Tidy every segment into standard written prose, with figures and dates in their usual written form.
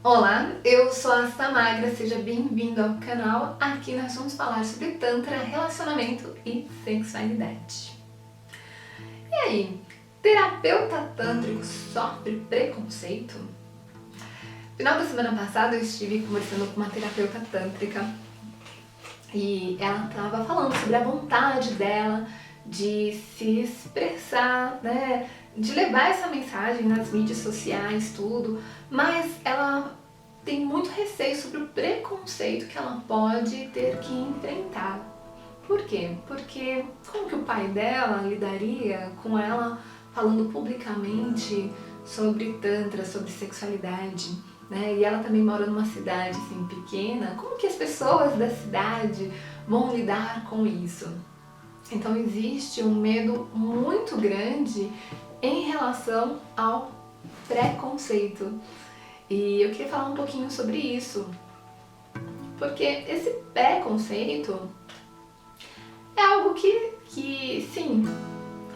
Olá, eu sou a Samagra, seja bem-vindo ao canal. Aqui nós vamos falar sobre Tantra, relacionamento e sexualidade. E aí, terapeuta tântrico sofre preconceito? No final da semana passada eu estive conversando com uma terapeuta tântrica e ela estava falando sobre a vontade dela de se expressar, né, de levar essa mensagem nas mídias sociais, tudo, mas ela tem muito receio sobre o preconceito que ela pode ter que enfrentar. Por quê? Porque como que o pai dela lidaria com ela falando publicamente sobre tantra, sobre sexualidade, né? E ela também mora numa cidade assim pequena. Como que as pessoas da cidade vão lidar com isso? Então existe um medo muito grande em relação ao preconceito. E eu queria falar um pouquinho sobre isso, porque esse preconceito é algo que sim,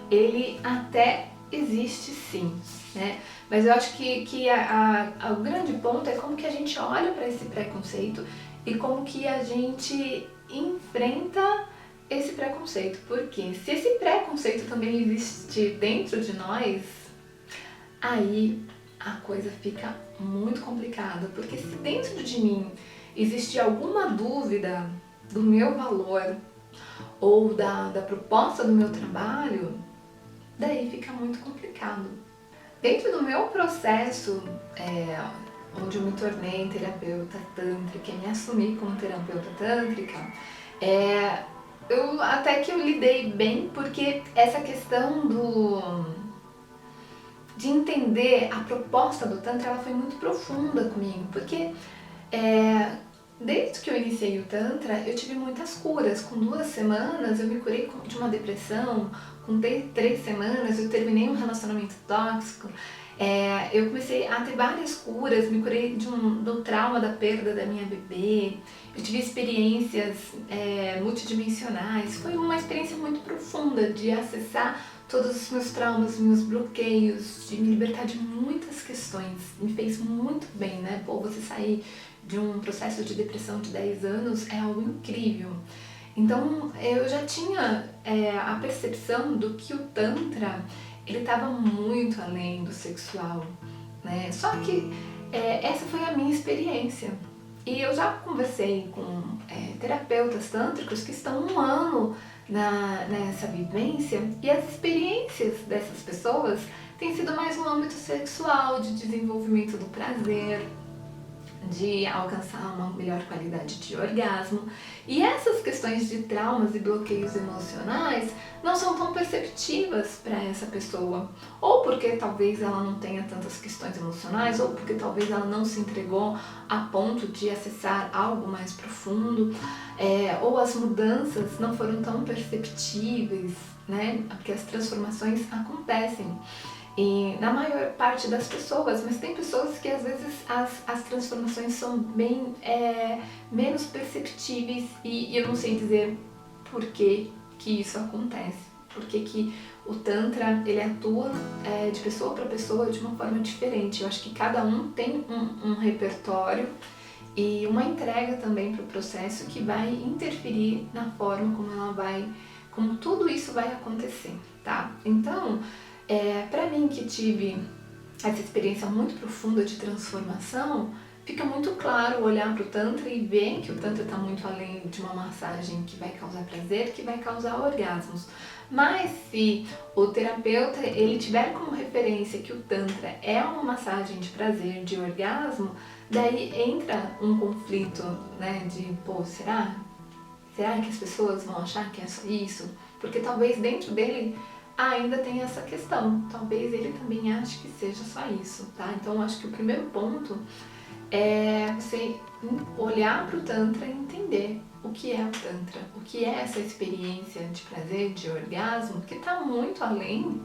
ele até existe sim, né? Mas eu acho que o grande ponto é como que a gente olha para esse preconceito e como que a gente enfrenta esse preconceito. Porque se esse preconceito também existe dentro de nós, aí a coisa fica muito complicada, porque se dentro de mim existe alguma dúvida do meu valor ou da proposta do meu trabalho, daí fica muito complicado. Dentro do meu processo, onde eu me tornei terapeuta tântrica e me assumi como terapeuta tântrica, eu até que eu lidei bem, porque essa questão de entender a proposta do Tantra, ela foi muito profunda comigo, porque desde que eu iniciei o Tantra, eu tive muitas curas. Com 2 semanas eu me curei de uma depressão, com 3 semanas eu terminei um relacionamento tóxico, eu comecei a ter várias curas, me curei do trauma da perda da minha bebê, eu tive experiências multidimensionais, foi uma experiência muito profunda de acessar todos os meus traumas, meus bloqueios, de me libertar de muitas questões. Me fez muito bem, né? Pô, você sair de um processo de depressão de 10 anos é algo incrível. Então eu já tinha a percepção do que o Tantra ele estava muito além do sexual, né? Só que essa foi a minha experiência. E eu já conversei com terapeutas tântricos que estão 1 ano nessa vivência, e as experiências dessas pessoas têm sido mais no âmbito sexual, de desenvolvimento do prazer, de alcançar uma melhor qualidade de orgasmo. E essas questões de traumas e bloqueios emocionais não são tão perceptivas para essa pessoa, ou porque talvez ela não tenha tantas questões emocionais, ou porque talvez ela não se entregou a ponto de acessar algo mais profundo, ou as mudanças não foram tão perceptíveis, né? Porque as transformações acontecem e na maior parte das pessoas, mas tem pessoas que às vezes as transformações são bem menos perceptíveis, e eu não sei dizer por que isso acontece, por que o Tantra ele atua de pessoa para pessoa de uma forma diferente. Eu acho que cada um tem um repertório e uma entrega também para o processo que vai interferir na forma como tudo isso vai acontecer, tá? Então, para mim que tive essa experiência muito profunda de transformação, fica muito claro olhar para o Tantra e ver que o Tantra está muito além de uma massagem que vai causar prazer, que vai causar orgasmos. Mas se o terapeuta ele tiver como referência que o Tantra é uma massagem de prazer, de orgasmo, daí entra um conflito, né, de pô, será que as pessoas vão achar que é só isso? Porque talvez dentro dele ainda tem essa questão, talvez ele também ache que seja só isso, tá? Então eu acho que o primeiro ponto é você olhar para o Tantra e entender o que é o Tantra, o que é essa experiência de prazer, de orgasmo, que está muito além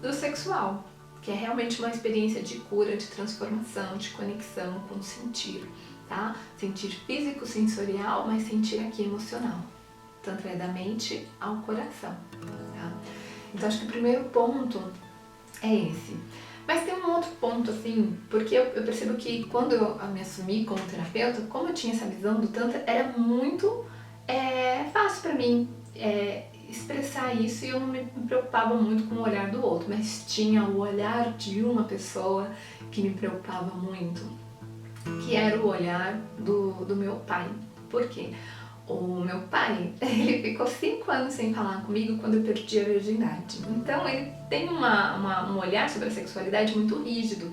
do sexual, que é realmente uma experiência de cura, de transformação, de conexão com o sentir, tá? Sentir físico, sensorial, mas sentir aqui emocional. Tanto é da mente ao coração, tá? Então acho que o primeiro ponto é esse. Mas tem um outro ponto, assim, porque eu percebo que quando eu me assumi como terapeuta, como eu tinha essa visão do Tantra, era muito fácil pra mim expressar isso e eu não me preocupava muito com o olhar do outro, mas tinha o olhar de uma pessoa que me preocupava muito, que era o olhar do meu pai. Por quê? O meu pai, ele ficou 5 anos sem falar comigo quando eu perdi a virgindade. Então ele tem um olhar sobre a sexualidade muito rígido.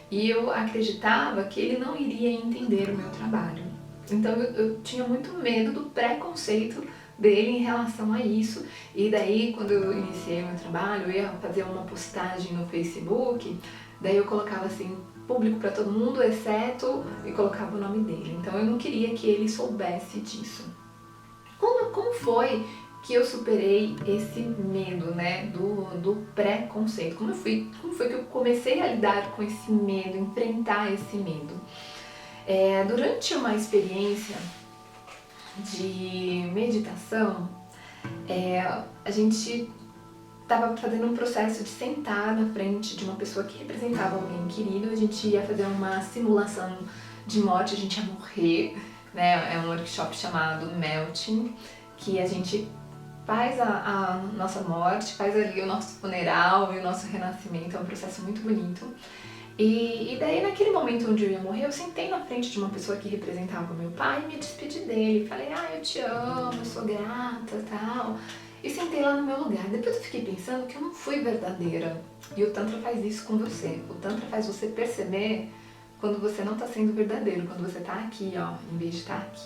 E eu acreditava que ele não iria entender o meu trabalho. Então eu tinha muito medo do preconceito dele em relação a isso. E daí, quando eu iniciei o meu trabalho, eu ia fazer uma postagem no Facebook, daí eu colocava assim, público para todo mundo, exceto, e colocava o nome dele. Então eu não queria que ele soubesse disso. Como foi que eu superei esse medo, né, do preconceito? Como foi que eu comecei a lidar com esse medo, enfrentar esse medo? Durante uma experiência de meditação, a gente estava fazendo um processo de sentar na frente de uma pessoa que representava alguém querido. A gente ia fazer uma simulação de morte, a gente ia morrer, né? É um workshop chamado Melting, que a gente faz a nossa morte, faz ali o nosso funeral e o nosso renascimento. É um processo muito bonito. E daí, naquele momento onde eu ia morrer, eu sentei na frente de uma pessoa que representava o meu pai e me despedi dele. Falei, eu te amo, eu sou grata e tal. E sentei lá no meu lugar. Depois eu fiquei pensando que eu não fui verdadeira. E o Tantra faz isso com você. O Tantra faz você perceber quando você não está sendo verdadeiro, quando você está aqui, ó, em vez de estar aqui.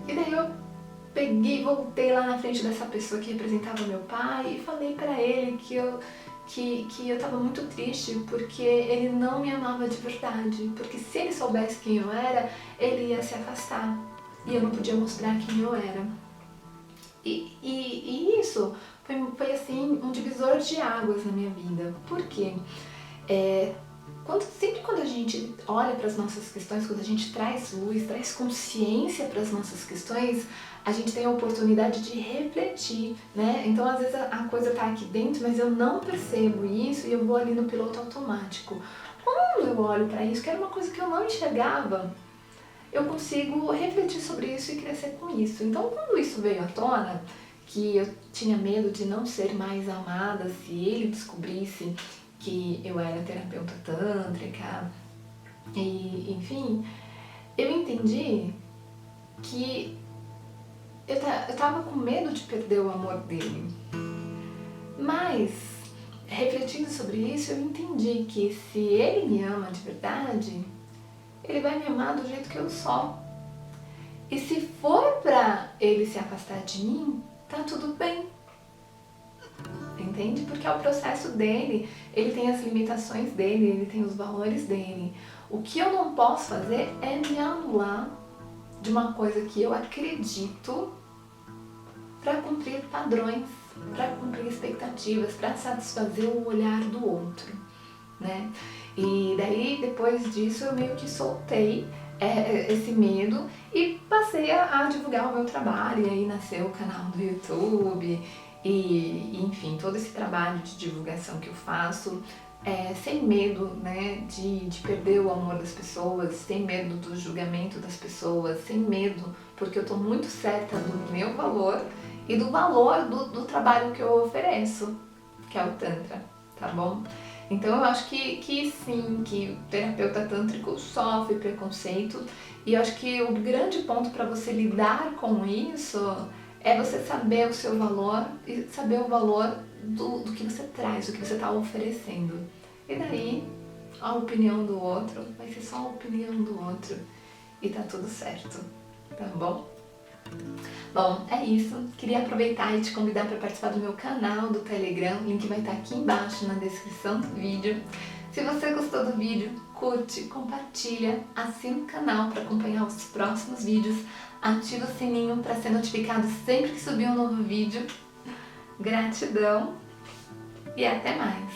E daí eu peguei, voltei lá na frente dessa pessoa que representava meu pai e falei pra ele que eu tava muito triste porque ele não me amava de verdade. Porque se ele soubesse quem eu era, ele ia se afastar. E eu não podia mostrar quem eu era. E isso foi assim, um divisor de águas na minha vida. Por quê? Sempre quando a gente olha para as nossas questões, quando a gente traz luz, traz consciência para as nossas questões, a gente tem a oportunidade de refletir, né? Então, às vezes a coisa está aqui dentro, mas eu não percebo isso e eu vou ali no piloto automático. Quando eu olho para isso, que era uma coisa que eu não enxergava, eu consigo refletir sobre isso e crescer com isso. Então, quando isso veio à tona, que eu tinha medo de não ser mais amada se ele descobrisse que eu era terapeuta tântrica, e enfim, eu entendi que eu tava com medo de perder o amor dele. Mas, refletindo sobre isso, eu entendi que se ele me ama de verdade, ele vai me amar do jeito que eu sou. E se for pra ele se afastar de mim, tá tudo bem. Entende? Porque é o processo dele, ele tem as limitações dele, ele tem os valores dele. O que eu não posso fazer é me anular de uma coisa que eu acredito para cumprir padrões, para cumprir expectativas, para satisfazer o olhar do outro, né? E daí, depois disso, eu meio que soltei esse medo e passei a divulgar o meu trabalho. E aí nasceu o canal do YouTube e enfim, todo esse trabalho de divulgação que eu faço, sem medo, né, de perder o amor das pessoas, sem medo do julgamento das pessoas, sem medo, porque eu tô muito certa do meu valor e do valor do trabalho que eu ofereço, que é o Tantra, tá bom? Então eu acho que sim, que o terapeuta tântrico sofre preconceito, e eu acho que o grande ponto para você lidar com isso é você saber o seu valor e saber o valor do que você traz, do que você está oferecendo. E daí a opinião do outro vai ser só a opinião do outro e tá tudo certo, tá bom? Bom, é isso. Queria aproveitar e te convidar para participar do meu canal do Telegram. O link vai estar aqui embaixo na descrição do vídeo. Se você gostou do vídeo, curte, compartilha, assina o canal para acompanhar os próximos vídeos, ativa o sininho para ser notificado sempre que subir um novo vídeo. Gratidão e até mais!